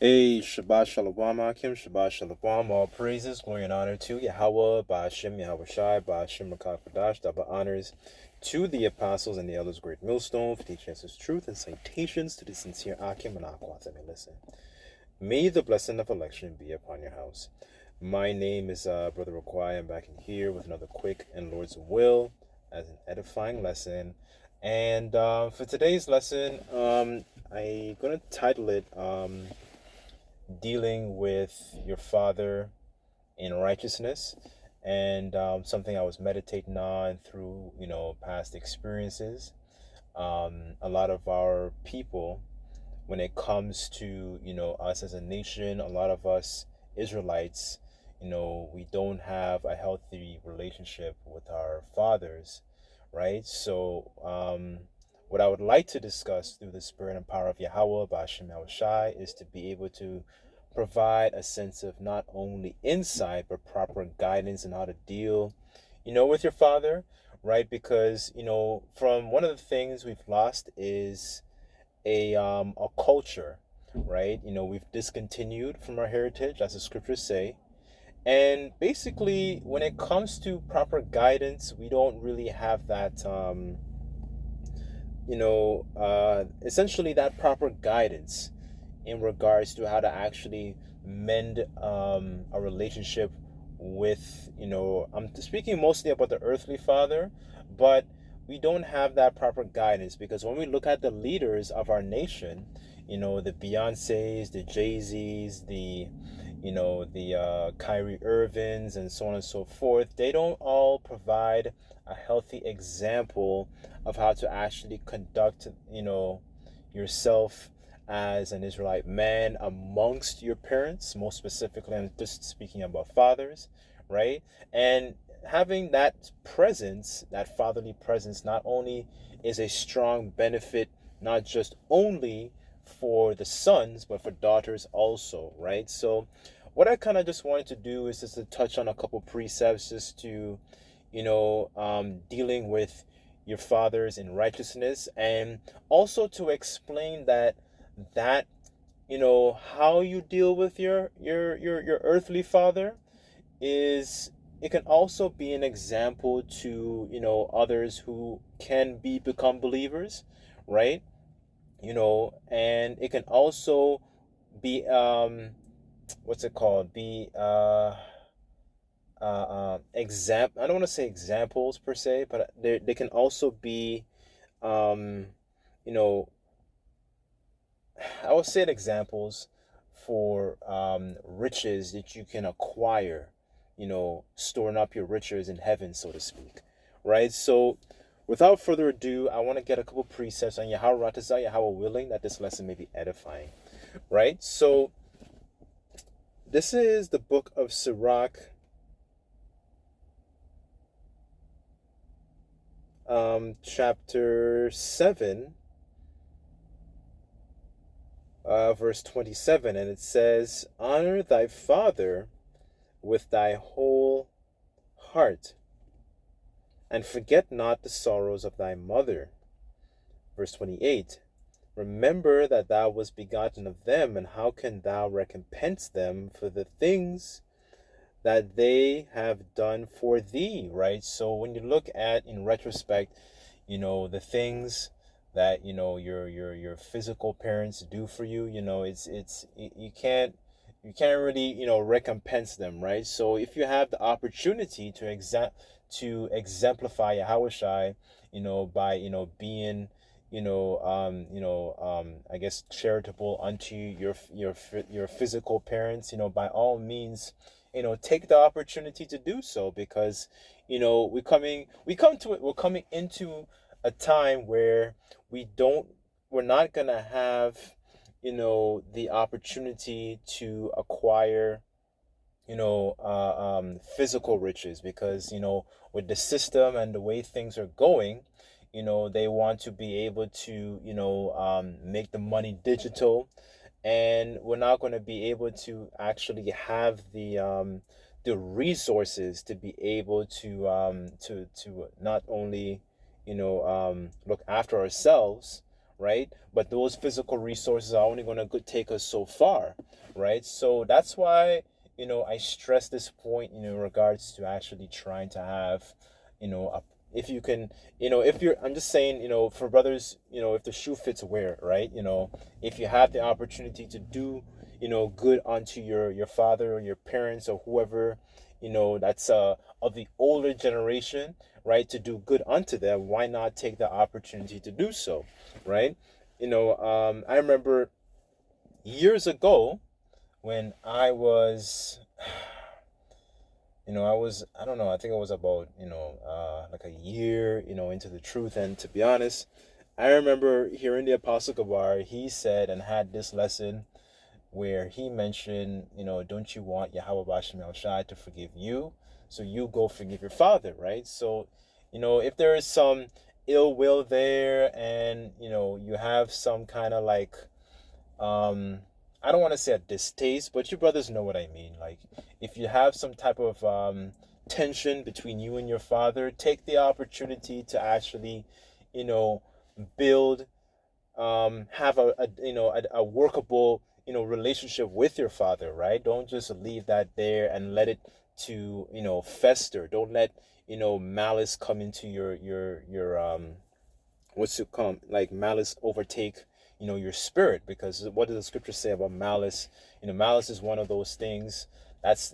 Hey, Shabbat Shalom, Akim, Shabbat Shalom, all praises, glory and honor to Yahweh, Ba'ashem, Yahweh Shai, Ba'ashem, Rakakadash, double honors to the apostles and the elders, great millstone, for teaching us his truth and citations to the sincere Akim and Aquat that may listen. May the blessing of election be upon your house. My name is Brother Raquai. I'm back in here with another quick and Lord's will as an edifying lesson. And for today's lesson, I'm going to title it dealing with your father in righteousness, and something I was meditating on through past experiences. A lot of our people, when it comes to us as a nation, a lot of us Israelites, we don't have a healthy relationship with our fathers, right? So what I would like to discuss through the spirit and power of Yahweh, Ba'ashem Yahweh Shai, is to be able to provide a sense of not only insight, but proper guidance on how to deal, with your father, right? Because, from one of the things we've lost is a culture, right? We've discontinued from our heritage, as the scriptures say. And basically, when it comes to proper guidance, we don't really have that essentially that proper guidance in regards to how to actually mend a relationship with, I'm speaking mostly about the earthly father, but we don't have that proper guidance, because when we look at the leaders of our nation, the Beyoncés, the Jay-Z's, the Kyrie Irvins, and so on and so forth, they don't all provide a healthy example of how to actually conduct, yourself as an Israelite man amongst your parents. Most specifically, I'm just speaking about fathers, right? And having that presence, that fatherly presence, not only is a strong benefit, not just only for the sons, but for daughters also, right? So what I kind of just wanted to do is just to touch on a couple precepts, just to dealing with your fathers in righteousness, and also to explain that how you deal with your earthly father is, it can also be an example to others who can become believers, right? And it can also be what's it called, be I don't want to say examples per se, but they can also be um you know I would say examples for riches that you can acquire, storing up your riches in heaven, so to speak, right? So without further ado, I want to get a couple precepts on Yahweh Ratazah, Yahweh willing, that this lesson may be edifying, right? So this is the book of Sirach, chapter 7, verse 27, and it says, "Honor thy father with thy whole heart, and forget not the sorrows of thy mother." Verse 28, "Remember that thou wast begotten of them, and how can thou recompense them for the things that they have done for thee?" Right? So when you look at, in retrospect, the things that your physical parents do for you, you can't really recompense them, right? So if you have the opportunity to exemplify Yahweh Shai, by being I guess charitable unto your physical parents, by all means, take the opportunity to do so, because we're coming into a time where we're not gonna have the opportunity to acquire physical riches, because with the system and the way things are going, they want to be able to make the money digital, and we're not going to be able to actually have the resources to be able to not only look after ourselves, right? But those physical resources are only going to take us so far, right? So that's why, I stress this point, in regards to actually trying to have, if you can, if you're, I'm just saying, for brothers, if the shoe fits, wear, right? If you have the opportunity to do, good unto your father or your parents or whoever, that's of the older generation, right, to do good unto them, why not take the opportunity to do so, right? I remember years ago when I was, I don't know, I think it was about, like a year, into the truth. And to be honest, I remember hearing the Apostle Gabar, he said and had this lesson where he mentioned, don't you want Yahweh Bashem El Shai to forgive you? So you go forgive your father, right? So, if there is some ill will there and, you have some kind of like, I don't want to say a distaste, but you brothers know what I mean. Like, if you have some type of tension between you and your father, take the opportunity to actually, build, have a workable, relationship with your father, right? Don't just leave that there and let it to, fester. Don't let, malice come into your what's to come, like malice overtake, your spirit. Because what does the scripture say about malice? Malice is one of those things that's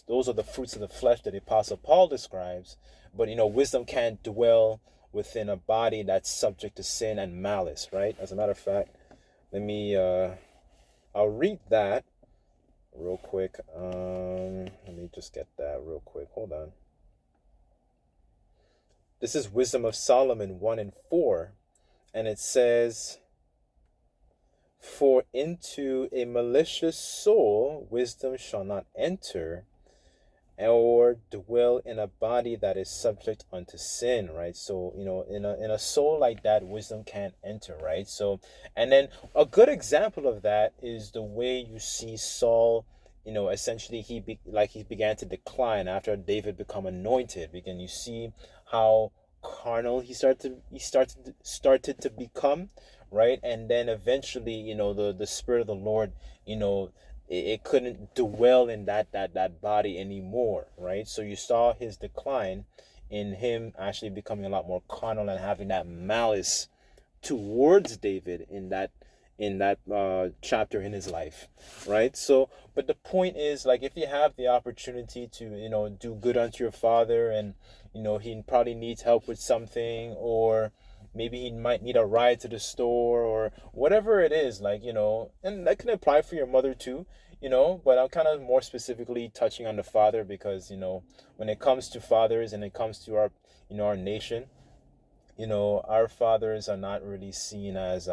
those are the fruits of the flesh that the Apostle Paul describes. But wisdom can't dwell within a body that's subject to sin and malice, right? As a matter of fact, I'll read that real quick. Let me just get that real quick. Hold on. This is Wisdom of Solomon 1:4, and it says, "For into a malicious soul wisdom shall not enter, or dwell in a body that is subject unto sin," right? So, in a soul like that, wisdom can't enter, right? So, and then a good example of that is the way you see Saul. Essentially, he began to decline after David become anointed. You see how carnal he started to become, right? And then eventually, the Spirit of the Lord, it couldn't dwell in that body anymore, right? So you saw his decline in him actually becoming a lot more carnal and having that malice towards David in that chapter in his life, right? So, but the point is, like, if you have the opportunity to, do good unto your father, and he probably needs help with something, or maybe he might need a ride to the store or whatever it is, like, and that can apply for your mother too, but I'm kind of more specifically touching on the father because, when it comes to fathers and it comes to our nation, our fathers are not really seen as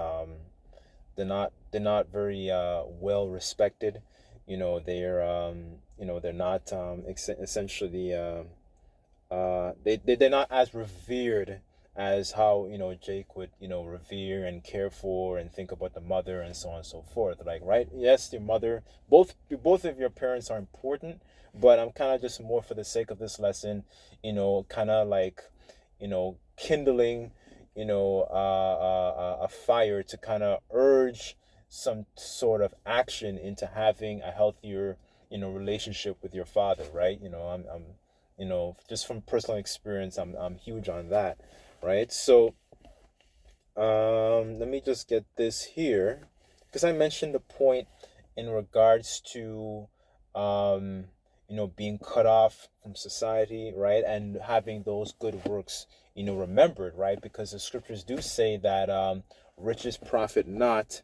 they're not very well respected. They're not essentially they're not as revered as how Jake would revere and care for and think about the mother and so on and so forth. Like, right, yes, your mother, both of your parents are important, but I'm kind of just more for the sake of this lesson, kind of like kindling a fire to kind of urge some sort of action into having a healthier relationship with your father, right? I'm just from personal experience, I'm huge on that, right? So let me just get this here, because I mentioned the point in regards to being cut off from society, right? And having those good works, remembered, right? Because the scriptures do say that riches profit not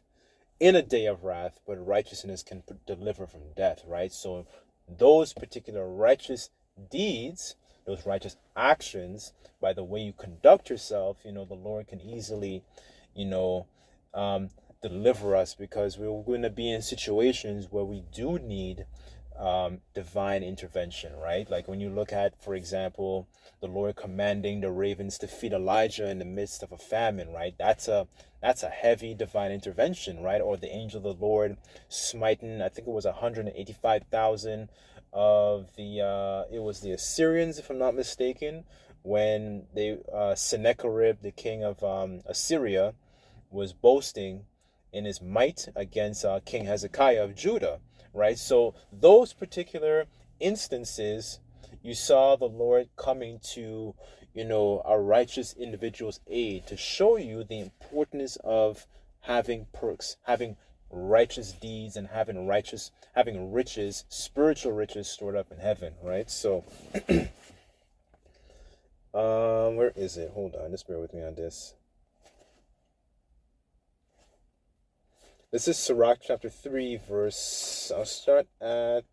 in a day of wrath, but righteousness can deliver from death, right? So those particular righteous deeds, those righteous actions, by the way you conduct yourself, the Lord can easily, deliver us, because we're going to be in situations where we do need divine intervention, right? Like when you look at, for example, the Lord commanding the ravens to feed Elijah in the midst of a famine, right? That's a heavy divine intervention, right? Or the angel of the Lord smiting, I think it was 185,000 of it was the Assyrians, if I'm not mistaken, when they Sennacherib, the king of Assyria, was boasting in his might against King Hezekiah of Judah, right? So those particular instances, you saw the Lord coming to, a righteous individual's aid to show you the importance of having perks, having righteous deeds, and having riches, spiritual riches stored up in heaven, right? So where is it? Hold on, just bear with me on this. This is Sirach chapter 3, verse, I'll start at,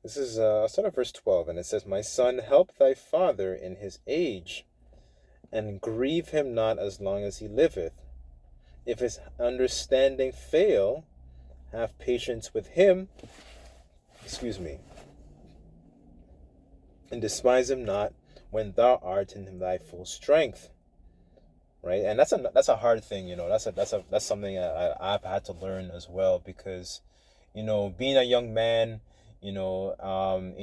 I'll start at verse 12, and it says, "My son, help thy father in his age, and grieve him not as long as he liveth. If his understanding fail, have patience with him, and despise him not when thou art in thy full strength." Right, and that's a hard thing, that's something I've had to learn as well, because being a young man, in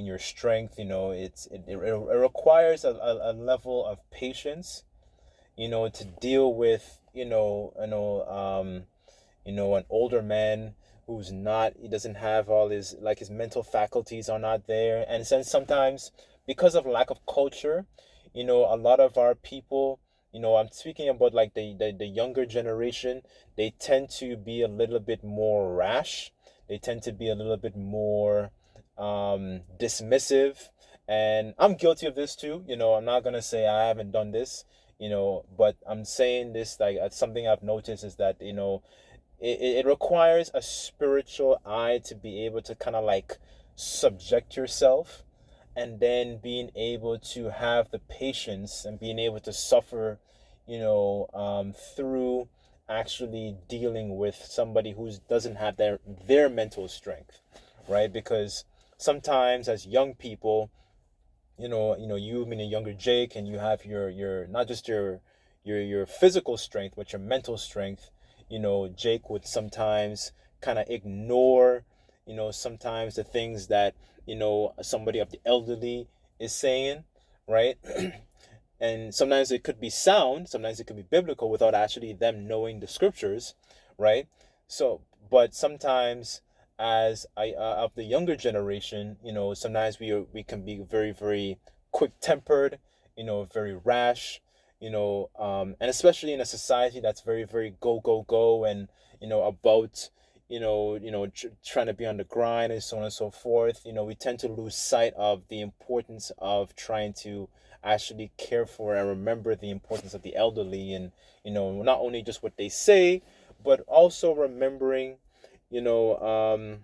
your strength, it requires a level of patience, to deal with, an older man who's not, he doesn't have all his, like, his mental faculties are not there. And since sometimes, because of lack of culture, a lot of our people, I'm speaking about like the younger generation, they tend to be a little bit more rash. They tend to be a little bit more dismissive. And I'm guilty of this too. I'm not going to say I haven't done this, but I'm saying this, like, something I've noticed is that, it requires a spiritual eye to be able to kind of like subject yourself, and then being able to have the patience and being able to suffer, through actually dealing with somebody who doesn't have their mental strength, right? Because sometimes as young people, you being a younger Jake, and you have your not just your physical strength, but your mental strength. Jake would sometimes kind of ignore, sometimes the things that, somebody of the elderly is saying, right? And sometimes it could be sound, sometimes it could be biblical without actually them knowing the scriptures, right? So, but sometimes as of the younger generation, sometimes we can be very, very quick tempered, very rash, and especially in a society that's very, very go go go, and about trying to be on the grind and so on and so forth. We tend to lose sight of the importance of trying to actually care for and remember the importance of the elderly, and not only just what they say, but also remembering, to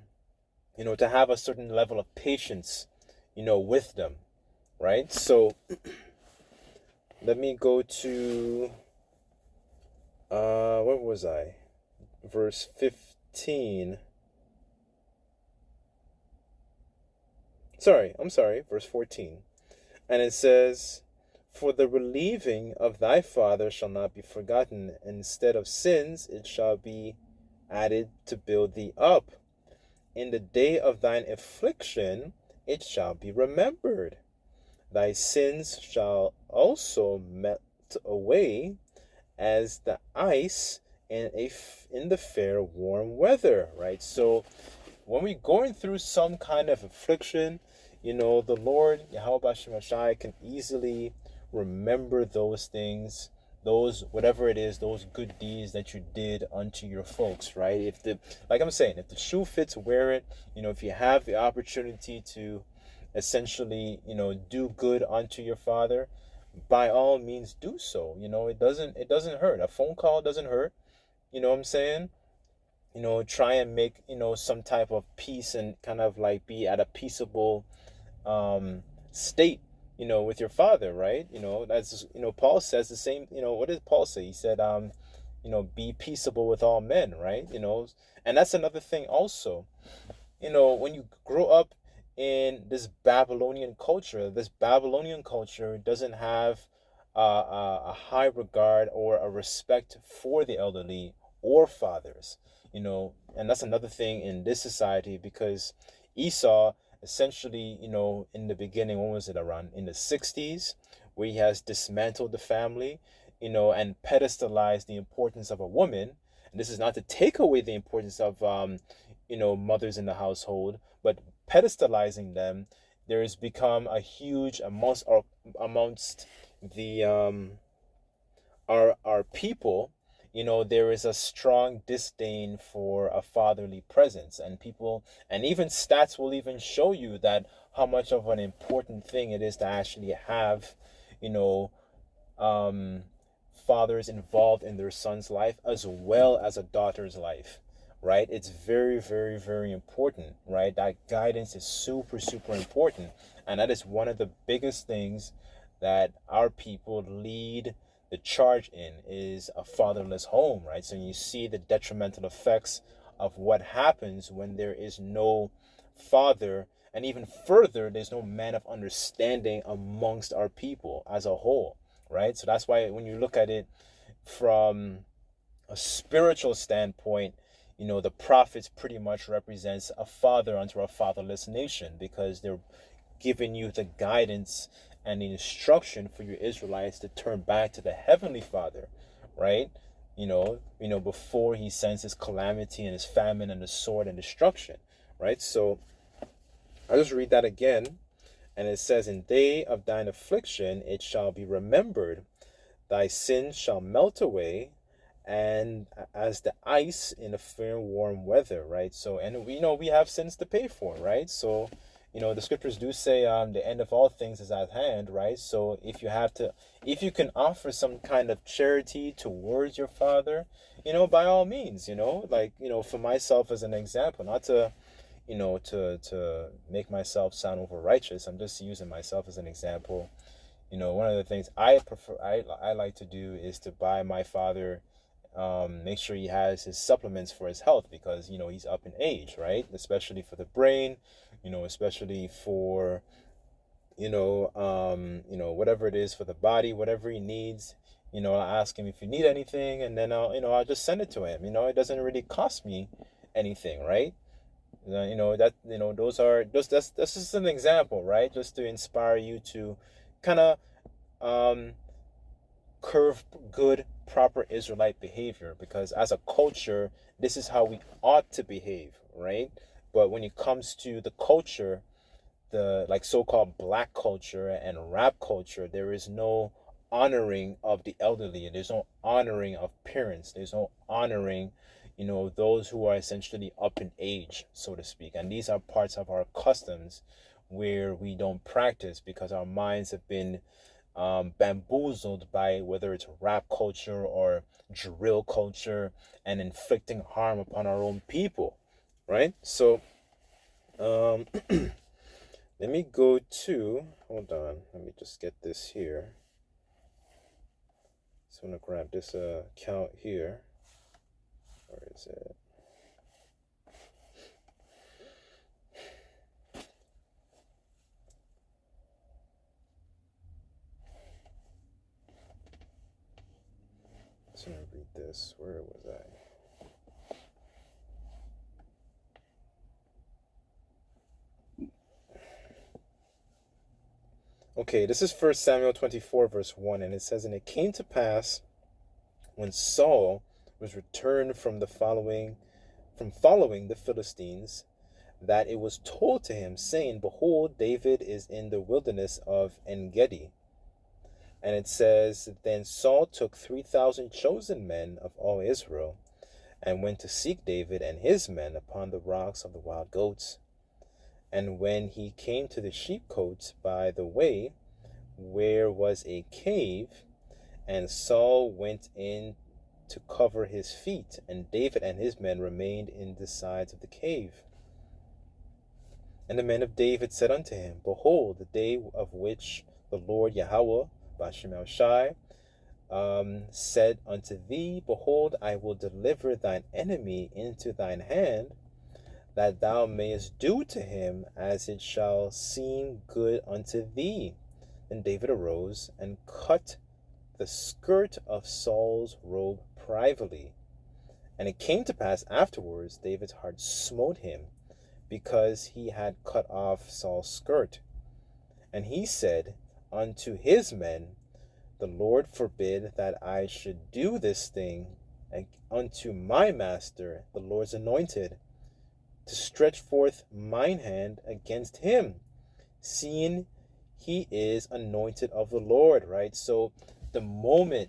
have a certain level of patience, with them, right? So let me go to where was I? Verse 15. Verse 14. And it says, "For the relieving of thy father shall not be forgotten. Instead of sins, it shall be added to build thee up. In the day of thine affliction, it shall be remembered. Thy sins shall also melt away as the ice in the fair warm weather," right? So when we're going through some kind of affliction, the Lord, Yahweh Shemashai, can easily remember those things, those, whatever it is, those good deeds that you did unto your folks, right? Like I'm saying, if the shoe fits, wear it. If you have the opportunity to essentially, do good unto your father, by all means do so. It doesn't hurt. A phone call doesn't hurt. You know what I'm saying? Try and make, some type of peace, and kind of like be at a peaceable state, with your father, right? That's, Paul says the same. What did Paul say? He said, be peaceable with all men, right? And that's another thing also. When you grow up in this Babylonian culture doesn't have a high regard or a respect for the elderly or fathers. And that's another thing in this society, because Esau essentially, in the beginning, when was it, around in the 60s, where he has dismantled the family, and pedestalized the importance of a woman. And this is not to take away the importance of, mothers in the household, but pedestalizing them, there has become a huge amongst the our people. There is a strong disdain for a fatherly presence, and people, and even stats will even show you that how much of an important thing it is to actually have, you know um fathers involved in their son's life as well as a daughter's life, right? It's very, very, very important, right? That guidance is super, super important. And that is one of the biggest things that our people lead the charge in, is a fatherless home, right? So you see the detrimental effects of what happens when there is no father, and even further, there's no man of understanding amongst our people as a whole, right? So that's why when you look at it from a spiritual standpoint, the prophets pretty much represents a father unto a fatherless nation, because they're giving you the guidance and the instruction for your Israelites to turn back to the heavenly Father, right? Before he sends his calamity and his famine and the sword and destruction, right? So I'll just read that again. And it says, "In day of thine affliction it shall be remembered, thy sins shall melt away, and as the ice in the fair warm weather," right? So, and we have sins to pay for, right? So, the scriptures do say, the end of all things is at hand, right? So if you can offer some kind of charity towards your father, by all means, like, for myself as an example, not to to make myself sound over righteous, I'm just using myself as an example. One of the things I like to do is to buy my father, make sure he has his supplements for his health, because he's up in age, right? Especially for the brain, especially for whatever it is for the body, whatever he needs. I ask him if you need anything, and then I'll just send it to him. It doesn't really cost me anything, right? That that's just an example, right? Just to inspire you to kind of um curve good, proper Israelite behavior, because as a culture, this is how we ought to behave, right? But when it comes to the culture, the like so-called black culture and rap culture, there is no honoring of the elderly, and there's no honoring of parents, there's no honoring those who are essentially up in age, so to speak. And these are parts of our customs where we don't practice, because our minds have been bamboozled by whether it's rap culture or drill culture, and inflicting harm upon our own people, right? So um let me go to, hold on, let me just get this here. So I'm gonna grab this account here. Where is it? So I'm gonna read this. Where was I? Okay, this is 1 Samuel 24, verse 1, and it says, "And it came to pass, when Saul was returned from following the Philistines, that it was told to him, saying, Behold, David is in the wilderness of En-gedi." And it says, "Then Saul took 3,000 chosen men of all Israel, and went to seek David and his men upon the rocks of the wild goats. And when he came to the sheepcotes by the way, where was a cave, and Saul went in to cover his feet, and David and his men remained in the sides of the cave. And the men of David said unto him, Behold, the day of which the Lord Yahweh, Bashem El Shai, said unto thee, Behold, I will deliver thine enemy into thine hand, that thou mayest do to him as it shall seem good unto thee. Then David arose and cut the skirt of Saul's robe privately, And it came to pass afterwards, David's heart smote him, because he had cut off Saul's skirt. And he said unto his men, The Lord forbid that I should do this thing unto my master, the Lord's anointed, to stretch forth mine hand against him, seeing he is anointed of the Lord, right? So the moment,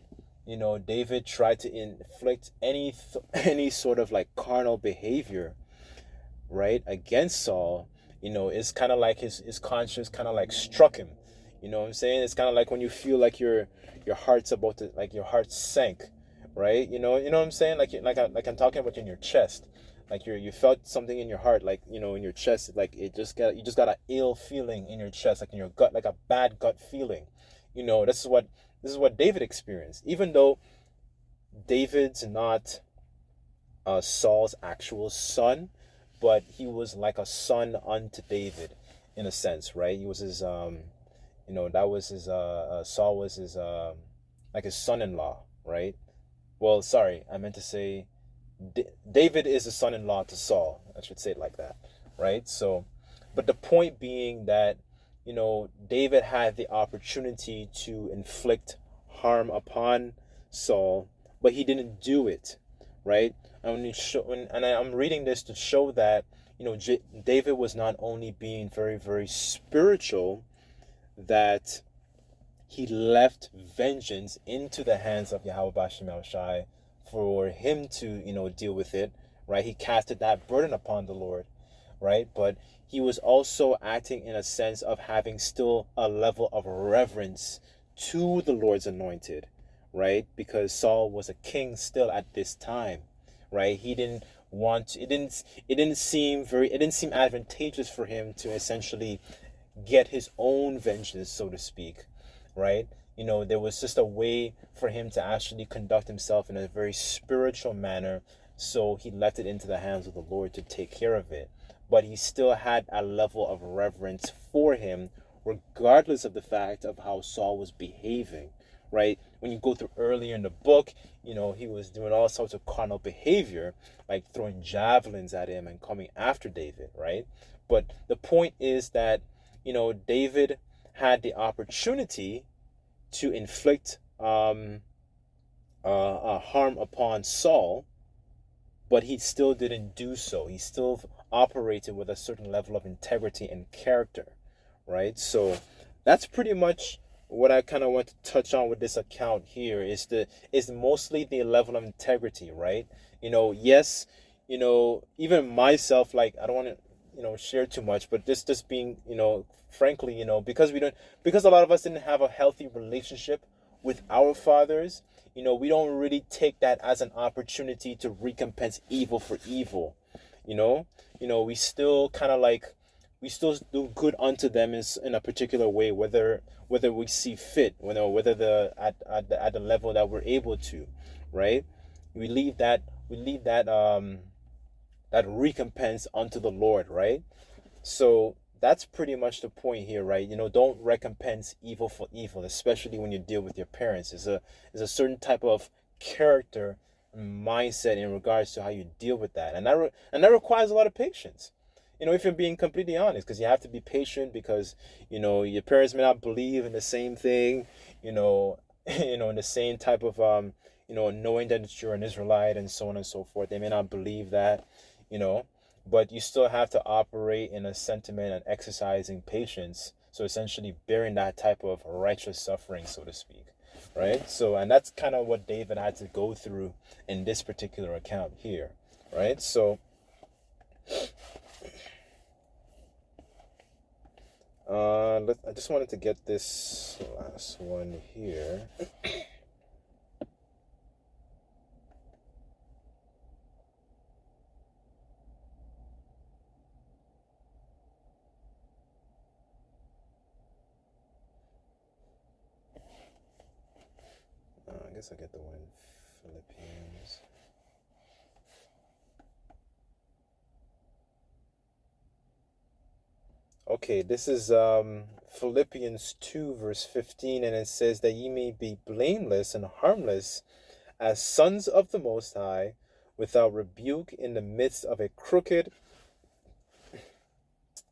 David tried to inflict any sort of like carnal behavior, right, against Saul, it's kind of like his conscience kind of like struck him. You know what I'm saying? It's kind of like when you feel like your heart's about to, like your heart sank, right? You know what I'm saying? Like I'm talking about in your chest, like you felt something in your heart, like in your chest, like you just got an ill feeling in your chest, like in your gut, like a bad gut feeling. This is what David experienced, even though David's not Saul's actual son, but he was like a son unto David, in a sense, right? He was his that was his Saul was his like his son-in-law, right? Well, sorry, I meant to say David is a son-in-law to Saul. I should say it like that, right? So, but the point being that David had the opportunity to inflict harm upon Saul, but he didn't do it, right? I'm reading this to show that David was not only being very, very spiritual, that he left vengeance into the hands of Yahweh Bashim Shai for him to deal with it, right? He casted that burden upon the Lord, right? But he was also acting in a sense of having still a level of reverence to the Lord's anointed, right? Because Saul was a king still at this time, right? He didn't want it didn't seem advantageous for him to essentially get his own vengeance, so to speak, right? There was just a way for him to actually conduct himself in a very spiritual manner, so he left it into the hands of the Lord to take care of it. But he still had a level of reverence for him, regardless of the fact of how Saul was behaving, right? When you go through earlier in the book, he was doing all sorts of carnal behavior, like throwing javelins at him and coming after David, right? But the point is that David had the opportunity to inflict harm upon Saul, but he still didn't do so. He still operated with a certain level of integrity and character, right? So that's pretty much what I kind of want to touch on with this account here, is mostly the level of integrity, right? Yes, even myself, like I don't want to share too much, but this just being frankly, because a lot of us didn't have a healthy relationship with our fathers, we don't really take that as an opportunity to recompense evil for evil. We still kind of like, we still do good unto them in a particular way, whether we see fit, whether at the level that we're able to, right? We leave that that recompense unto the Lord, right? So that's pretty much the point here, right? Don't recompense evil for evil, especially when you deal with your parents. There's a certain type of character and mindset in regards to how you deal with that, and that requires a lot of patience. If you're being completely honest, because you have to be patient, because your parents may not believe in the same thing, in the same type of knowing that you're an Israelite and so on and so forth. They may not believe that, but you still have to operate in a sentiment and exercising patience. So essentially bearing that type of righteous suffering, so to speak, right? So, and that's kind of what David had to go through in this particular account here, right? So, I just wanted to get this last one here. I guess I get the one in Philippians. Okay, this is Philippians 2 verse 15, and it says that ye may be blameless and harmless as sons of the Most High, without rebuke in the midst of a crooked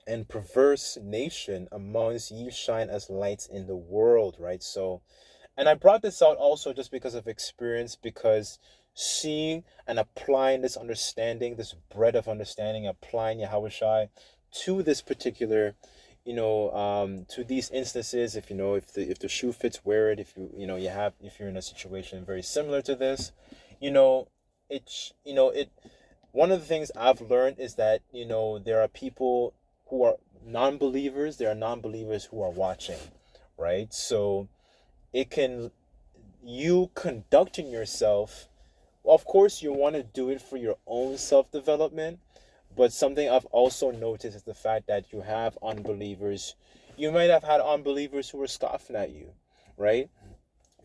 and perverse nation amongst ye shine as lights in the world, right? So, and I brought this out also just because of experience, because seeing and applying this understanding, this bread of understanding, applying Yahushai to this particular, to these instances, if if the shoe fits, wear it. If if you're in a situation very similar to this, you know, it. One of the things I've learned is that there are people who are non-believers. There are non-believers who are watching, right? So it can you conducting yourself, of course you want to do it for your own self-development, but something I've also noticed is the fact that you have unbelievers. You might have had unbelievers who were scoffing at you, right?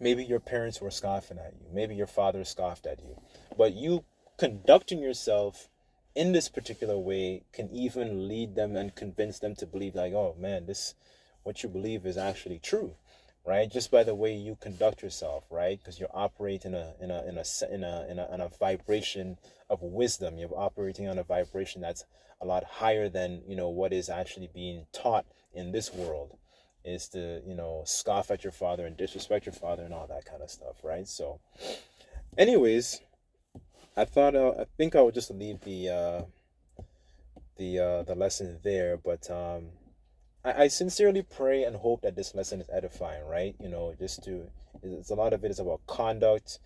Maybe your parents were scoffing at you, maybe your father scoffed at you, but you conducting yourself in this particular way can even lead them and convince them to believe, like, oh man, this what you believe is actually true, right? Just by the way you conduct yourself, right? Because you're operating in a vibration of wisdom. You're operating on a vibration that's a lot higher than what is actually being taught in this world, is to scoff at your father and disrespect your father and all that kind of stuff, right? So anyways, I think I would just leave the lesson there, but I sincerely pray and hope that this lesson is edifying, right? It's a lot of it is about conduct,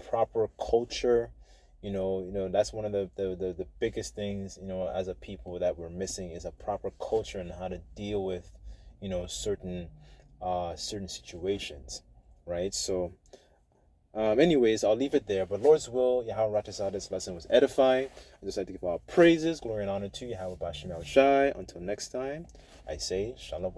proper culture. That's one of the biggest things, as a people that we're missing, is a proper culture and how to deal with, certain situations, right? So anyways, I'll leave it there. But Lord's will, Yahweh Ratazah, this lesson was edifying. I just like to give our praises, glory, and honor to Yahweh Bashim Shai. Until next time, I say Shalom.